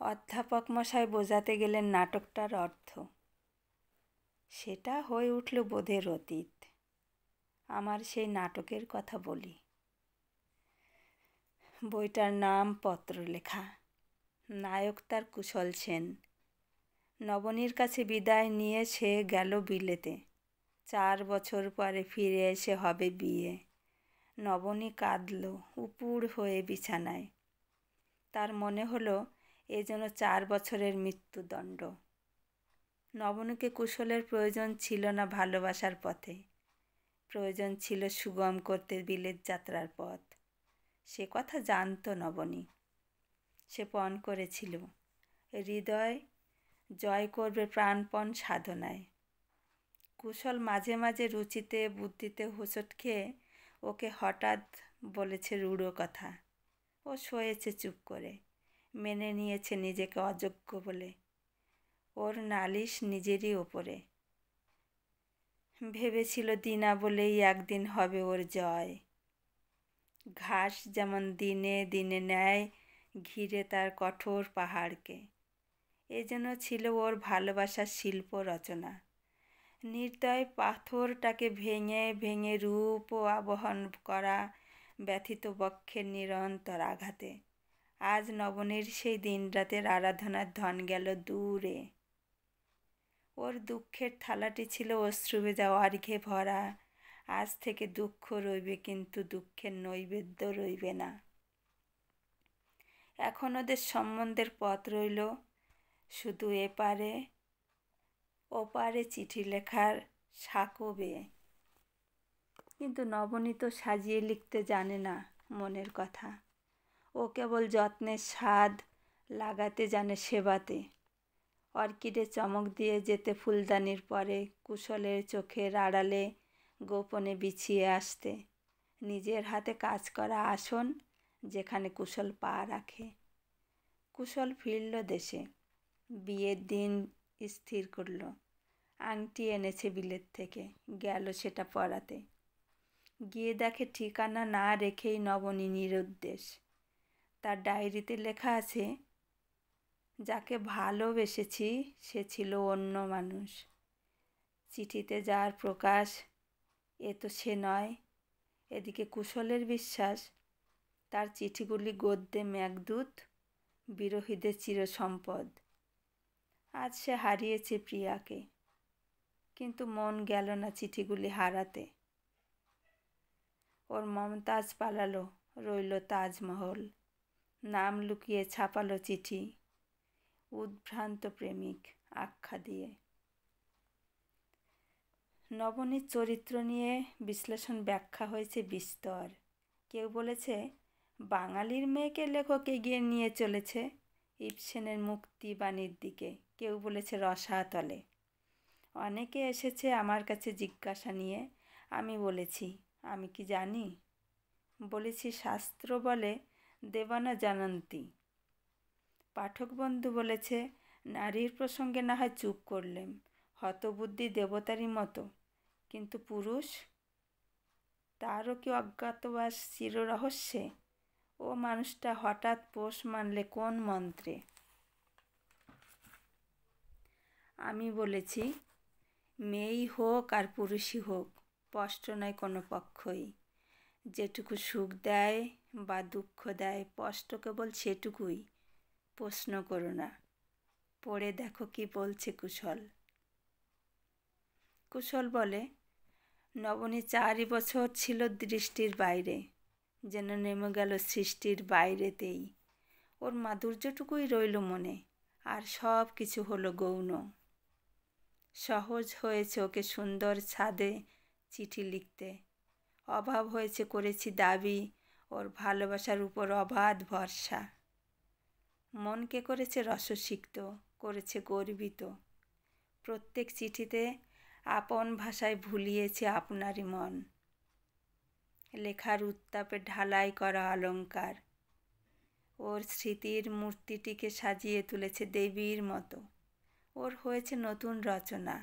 অধ্যাপক মশাই বোঝাতে গেলেন নাটকটার অর্থ। সেটা হয়ে উঠল বোধের অতীত। আমার সেই নাটকের কথা বলি। বইটার নাম পত্রলেখা। নায়ক তার কুশল সেন। নবনীর কাছে বিদায় নিয়ে সে গেল বিলেতে। 4 বছর পরে ফিরে এসে হবে বিয়ে। নবনী কাঁদল উপুড় হয়ে বিছানায়। তার মনে হলো এ যেন 4 বছরের মৃত্যুদণ্ড। নবনীকে কুশলের প্রয়োজন ছিল না ভালোবাসার পথে, প্রয়োজন ছিল সুগম করতে বিলেত যাত্রার পথ। সে কথা জানত নবনী। সে পণ করেছিল হৃদয় জয় করবে প্রাণপণ সাধনায়। কুশল মাঝে মাঝে রুচিতে বুদ্ধিতে হোঁচট খেয়ে ওকে হঠাৎ বলেছে রূঢ় কথা। ও সয়েছে চুপ করে, মেনে নিয়েছে নিজেকে অযোগ্য বলে। ওর নালিশ নিজেরই ওপরে। ভেবেছিল দিনা বলেই একদিন হবে ওর জয়। ঘাস যেমন দিনে দিনে নেয় ঘিরে তার কঠোর পাহাড়কে, এ যেন ছিল ওর ভালোবাসার শিল্প রচনা। নির্দয় পাথরটাকে ভেঙে ভেঙে রূপ ও আবহন করা ব্যথিত বক্ষের নিরন্তর আঘাতে। আজ নবনীর সেই দিনরাতের আরাধনার ধন গেল দূরে। ওর দুঃখের থালাটি ছিল অশ্রুভেজা অর্ঘ্যে ভরা। আজ থেকে দুঃখ রইবে, কিন্তু দুঃখের নৈবেদ্য রইবে না। এখন ওদের সম্বন্ধের পথ রইল শুধু এপারে ওপারে চিঠি লেখার সাঁকো বেয়ে। কিন্তু নবনী তো সাজিয়ে লিখতে জানে না মনের কথা। ও কেবল যত্নের স্বাদ লাগাতে জানে সেবাতে। অর্কিডে চমক দিয়ে যেতে ফুলদানির পরে, কুশলের চোখের আড়ালে গোপনে বিছিয়ে আসতে নিজের হাতে কাজ করা আসন যেখানে কুশল পা রাখে। কুশল ফিরল দেশে, বিয়ের দিন স্থির করল। আংটি এনেছে বিলেত থেকে, গেল সেটা পরাতে। গিয়ে দেখে ঠিকানা না রেখেই নবনী নিরুদ্দেশ। তার ডায়েরিতে লেখা আছে, যাকে ভালোবেসেছি সে ছিল অন্য মানুষ। চিঠিতে যার প্রকাশ এ তো সে নয়। এদিকে কুশলের বিশ্বাস তার চিঠিগুলি গদ্যে মেঘদূত, বিরহীদের চিরসম্পদ। আজ সে হারিয়েছে প্রিয়াকে, কিন্তু মন গেল না চিঠিগুলি হারাতে। ওর মমতাজ পালালো, রইল তাজমহল। নাম লুকিয়ে ছাপালো চিঠি, উদ্ভ্রান্ত প্রেমিক আখ্যা দিয়ে। নবনীর চরিত্র নিয়ে বিশ্লেষণ ব্যাখ্যা হয়েছে বিস্তর। কেউ বলেছে বাঙালির মেয়েকে লেখক এগিয়ে নিয়ে চলেছে ইবসেনের মুক্তিবাণীর দিকে। কেউ বলেছে রসাতলে। অনেকে এসেছে আমার কাছে জিজ্ঞাসা নিয়ে। আমি বলেছি, আমি কি জানি? বলেছি শাস্ত্র বলে দেবানা জানন্তি। পাঠক বন্ধু বলেছে নারীর প্রসঙ্গে না হয় চুপ করলেম, হতবুদ্ধি দেবতারই মতো, কিন্তু পুরুষ, তারও কি অজ্ঞাতবাস চিররহস্যে? ও মানুষটা হঠাৎ পোষ মানলে কোন মন্ত্রে? আমি বলেছি মেয়েই হোক আর পুরুষই হোক, স্পষ্ট নয় কোনো পক্ষই। যেটুকু সুখ দেয় বা দুঃখ দেয় স্পষ্ট কেবল সেটুকুই। প্রশ্ন করো না, পড়ে দেখো কি বলছে কুশল। কুশল বলে, নবনী 4 বছর ছিল দৃষ্টির বাইরে, যেন নেমে গেল সৃষ্টির বাইরেতেই। ওর মাধুর্যটুকুই রইল মনে, আর সব কিছু হলো গৌণ। সহজ হয়েছে ওকে সুন্দর ছাদে চিঠি লিখতে। অভাব হয়েছে করেছি দাবি ওর ভালোবাসার উপর অবাধ ভরসা। মনকে করেছে রসসিক্ত, করেছে গর্বিত। প্রত্যেক চিঠিতে আপন ভাষায় ভুলিয়েছে আপনারই মন। লেখার উত্তাপে ঢালাই করা অলংকার ওর স্মৃতির মূর্তিটিকে সাজিয়ে তুলেছে দেবীর মতো। ওর হয়েছে নতুন রচনা।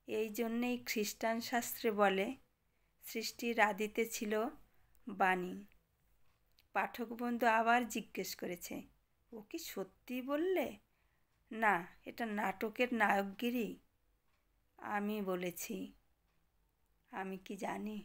এই জন্যেই খ্রিস্টান শাস্ত্রে বলে সৃষ্টির আদিতে ছিল বাণী। পাঠক বন্ধু আবার জিজ্ঞেস করেছে, ও কি সত্যি বললে? না, এটা নাটকের নায়কগিরি। আমি বলেছি। আমি কি জানি?